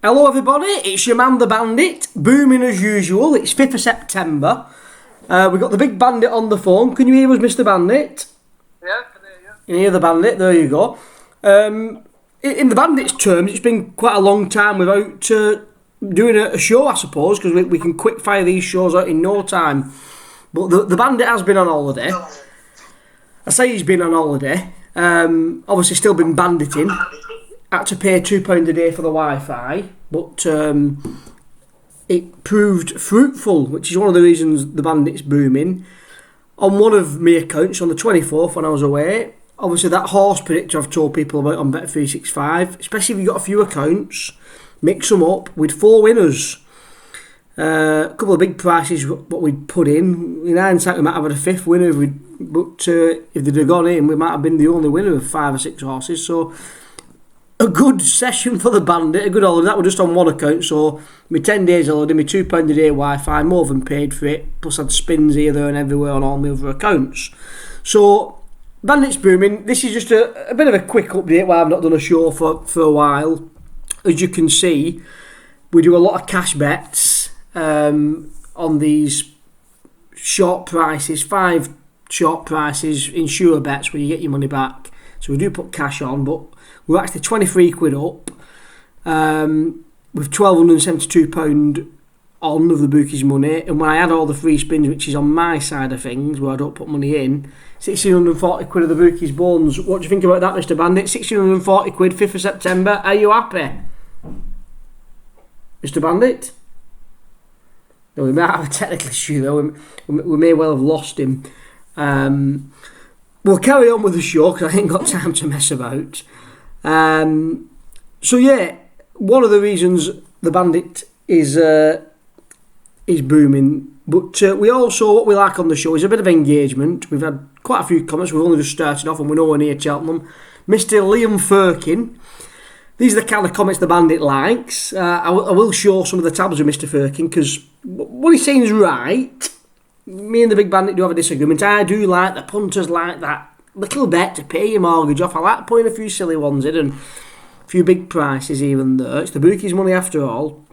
Hello everybody, it's your man the Bandit, booming as usual. It's 5th of September. We've got the big bandit on the phone. Can you hear us, Mr. Bandit? Yeah, I can hear you. You hear the bandit? There you go. In the bandit's terms, it's been quite a long time without doing a show, I suppose, because we can quick fire these shows out in no time. But the bandit has been on holiday. I say he's been on holiday. Obviously still been banditing. Had to pay £2 a day for the Wi-Fi, but it proved fruitful, which is one of the reasons the bandit's booming. On one of my accounts, on the 24th when I was away, obviously that horse predictor I've told people about on Bet365, especially if you've got a few accounts, mix them up with 4 winners. A couple of big prices what we'd put in hindsight we might have had a 5th winner, but if they'd have gone in we might have been the only winner of 5 or 6 horses. So a good session for the bandit, a good holiday. That was just on one account, so my 10 days holiday, my £2 a day Wi-Fi, more than paid for it, plus I had spins here, there and everywhere on all my other accounts. So bandit's booming. This is just a bit of a quick update why I've not done a show for a while. As you can see, we do a lot of cash bets on these short prices, 5 short prices, insure bets where you get your money back. So we do put cash on, but we're actually 23 quid up with £1,272 on of the bookies money. And when I add all the free spins, which is on my side of things, where I don't put money in, 1,640 quid of the bookies bones. What do you think about that, Mr. Bandit? 1,640 quid, 5th of September. Are you happy? Mr. Bandit? No, we might have a technical issue though. We may well have lost him. We'll carry on with the show because I ain't got time to mess about. So yeah, one of the reasons the bandit is booming, but we also, what we like on the show is a bit of engagement. We've had quite a few comments. We've only just started off and we're nowhere near Cheltenham. Mr. Liam Firkin, these are the kind of comments the bandit likes. I will show some of the tabs of Mr. Firkin because what he's saying is right. Me and the big bandit do have a disagreement. I do like the punters like that little bet to pay your mortgage off. I like putting a few silly ones in and a few big prices even though. It's the bookies money after all.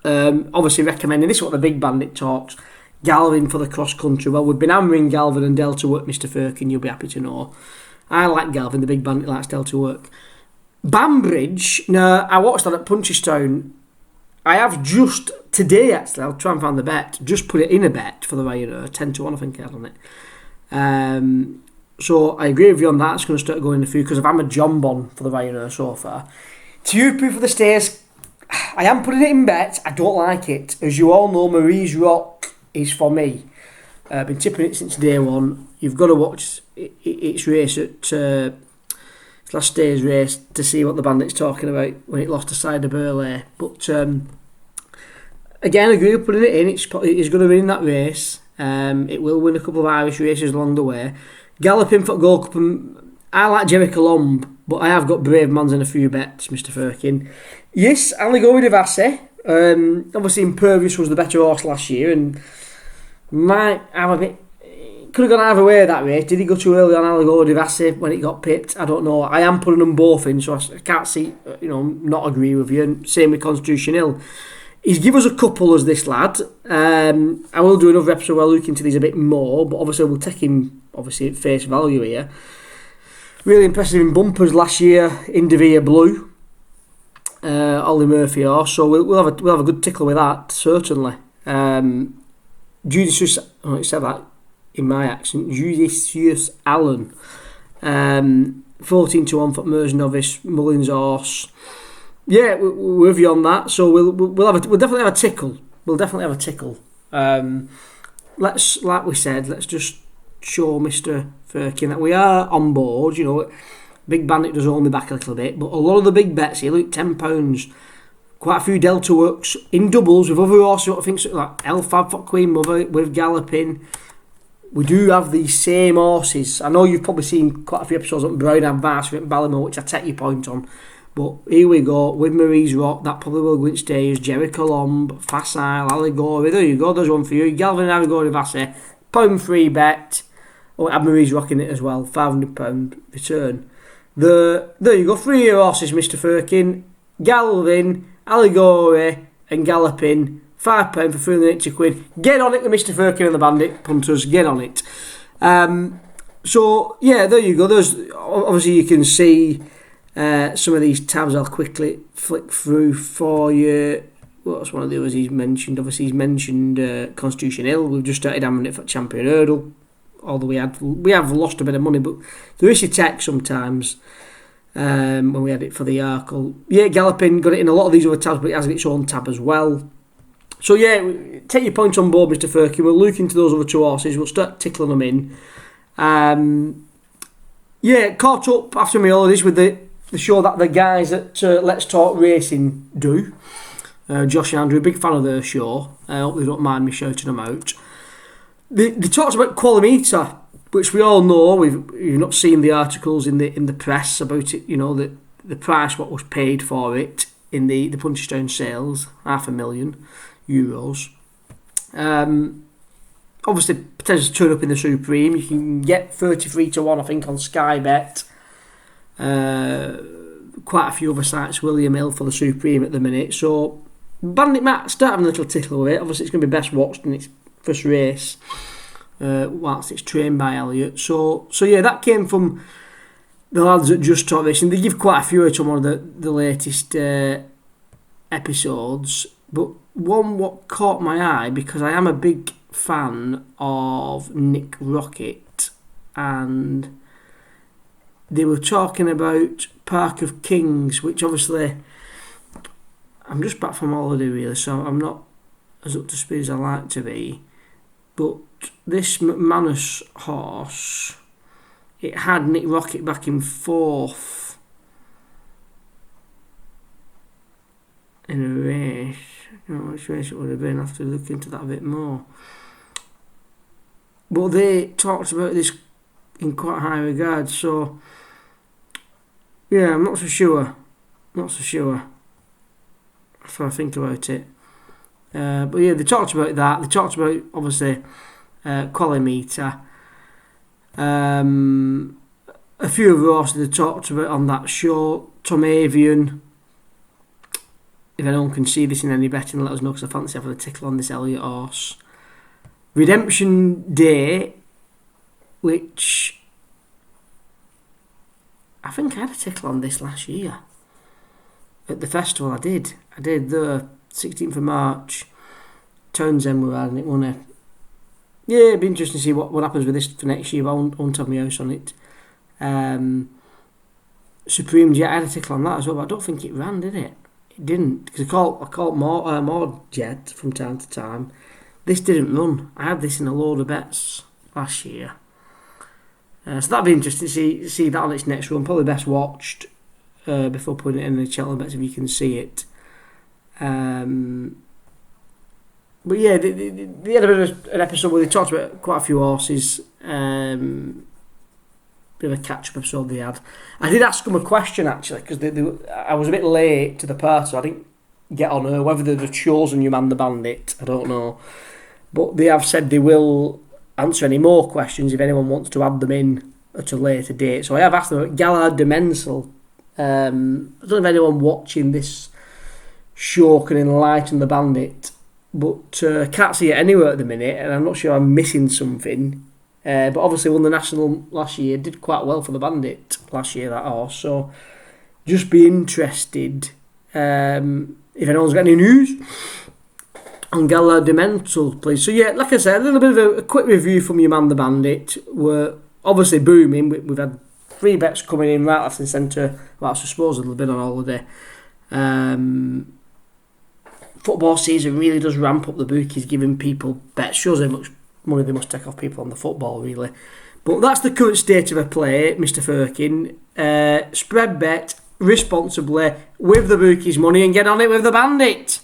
Obviously recommending, this is what the big bandit talks, Galvin for the cross country. Well, we've been hammering Galvin and Delta work, Mr. Firkin, you'll be happy to know. I like Galvin, the big bandit likes Delta work. Banbridge, now I watched that at Punchestown. I have just today actually, I'll try and find the bet, just put it in a bet for the Ryanair, 10 to 1 I think I had on it. So I agree with you on that. It's going to start going in the few because I've hammered John Bon for the Ryanair so far. To you, proof of the stairs, I am putting it in bet. I don't like it. As you all know, Marie's Rock is for me. I've been tipping it since day one. You've got to watch its race at its last day's race to see what the bandit's talking about when it lost to Side of Burley. But again, I agree with putting it in. It's going to win that race. It will win a couple of Irish races along the way. Galloping for Gold Cup, and I like Jerry Colomb, but I have got Brave Mans in a few bets, Mr. Firkin. Yes, I'll go with Devassi. Obviously, Impervious was the better horse last year, and might have a bit. Could have gone either way that race. Did he go too early on Aligo Devassi when it got pipped? I don't know. I am putting them both in, so I can't see, not agree with you. And same with Constitution Hill. He's given us a couple as this lad. I will do another episode where I'll look into these a bit more, but obviously we'll take him obviously at face value here. Really impressive in bumpers last year in Devere Blue. Ollie Murphy horse, so we'll have a good tickle with that certainly. Judicious, it said that in my accent. Judicious Allen, 14 to 1 for Mers Novice, Mullins horse. Yeah, we're with you on that. So we'll definitely have a tickle. We'll definitely have a tickle. Let's, like we said, let's just show Mr. Firkin that we are on board. Big Bandit does hold me back a little bit, but a lot of the big bets here, look, £10. Quite a few Delta works in doubles with other horses. I think like Elfab for Queen Mother with Galloping. We do have these same horses. I know you've probably seen quite a few episodes on Brown and Varsity at Ballymore, which I take your point on. But here we go, with Marie's Rock, that probably will go in stays, Jerry Colomb, Facile, Allegory, there you go, there's one for you. Galvin Allegory Vassy, £1 bet. Oh, I have Marie's Rock in it as well, £500 return. There you go, 3 horses, Mr. Firkin, Galvin, Allegory and Galloping, £5 for £380. Get on it with Mr. Firkin and the Bandit punters. Get on it. So yeah, there you go. There's obviously you can see some of these tabs. I'll quickly flick through for you. What's one of the others he's mentioned? Obviously he's mentioned Constitution Hill. We've just started hammering it for Champion Hurdle. Although we have lost a bit of money, but there is your tech sometimes. When we had it for the Arkle. Yeah, Galloping got it in a lot of these other tabs, but it has its own tab as well. So yeah, take your points on board, Mr. Firkin. We'll look into those other two horses. We'll start tickling them in. Yeah, caught up after my holidays with the show that the guys at Let's Talk Racing do. Josh and Andrew, big fan of their show. I hope they don't mind me shouting them out. They talked about Qualimeter, which we all know. We've not seen the articles in the press about it. You know, the price what was paid for it in the Punchestown sales, €500,000. Obviously, potentially to turn up in the Supreme. You can get 33 to 1, I think, on Sky Bet. Quite a few other sites, William Hill for the Supreme at the minute. So Bandit might start having a little tickle with it. Obviously, it's going to be best watched in its first race, whilst it's trained by Elliot. So yeah, that came from the lads at Just Talk Racing. They give quite a few out on one of the latest episodes, but one what caught my eye, because I am a big fan of Nick Rocket, and they were talking about Park of Kings, which obviously I'm just back from holiday really, so I'm not as up to speed as I like to be. But this McManus horse, it had Nick Rocket back in 4th in a race. I don't know which race it would have been. I have to look into that a bit more. But they talked about this in quite high regard, so yeah, I'm not so sure. If I think about it. But yeah, they talked about that. They talked about, obviously, Qualimeter. A few of the horses they talked about on that show. Tom Avian. If anyone can see this in any betting, let us know, because I fancy having a tickle on this Elliot horse. Redemption Day, which I think I had a tickle on this last year. At the festival, I did the 16th of March. Townsend were having it, wasn't it? Yeah, it'd be interesting to see what happens with this for next year, but I won't have my house on it. Supreme Jet, I had a tickle on that as well, but I don't think it ran, did it? It didn't, because I caught more Jet from time to time. This didn't run. I had this in a load of bets last year. So that'd be interesting to see that on its next run. Probably best watched before putting it in the Cheltenham bets if you can see it. But yeah, they had a bit of an episode where they talked about quite a few horses. Bit of a catch-up episode they had. I did ask them a question actually, because I was a bit late to the party, so I didn't get on her. Whether they'd have chosen You Man the Bandit, I don't know. But they have said they will answer any more questions if anyone wants to add them in at a later date. So I have asked them about Gallard de Mensel. I don't know if anyone watching this show can enlighten the Bandit, but can't see it anywhere at the minute, and I'm not sure I'm missing something. But obviously won the National last year, did quite well for the Bandit last year, that horse. So just be interested if anyone's got any news on Gallard de Mensel, please. So yeah, like I said, a little bit of a quick review from Your Man the Bandit. We're obviously booming. We've had 3 bets coming in right left and centre. Well, I suppose a little bit on holiday. Football season really does ramp up the bookies, giving people bets. Shows how much money they must take off people on the football, really. But that's the current state of a play, Mr. Firkin. Spread bet responsibly with the bookies' money and get on it with the Bandit.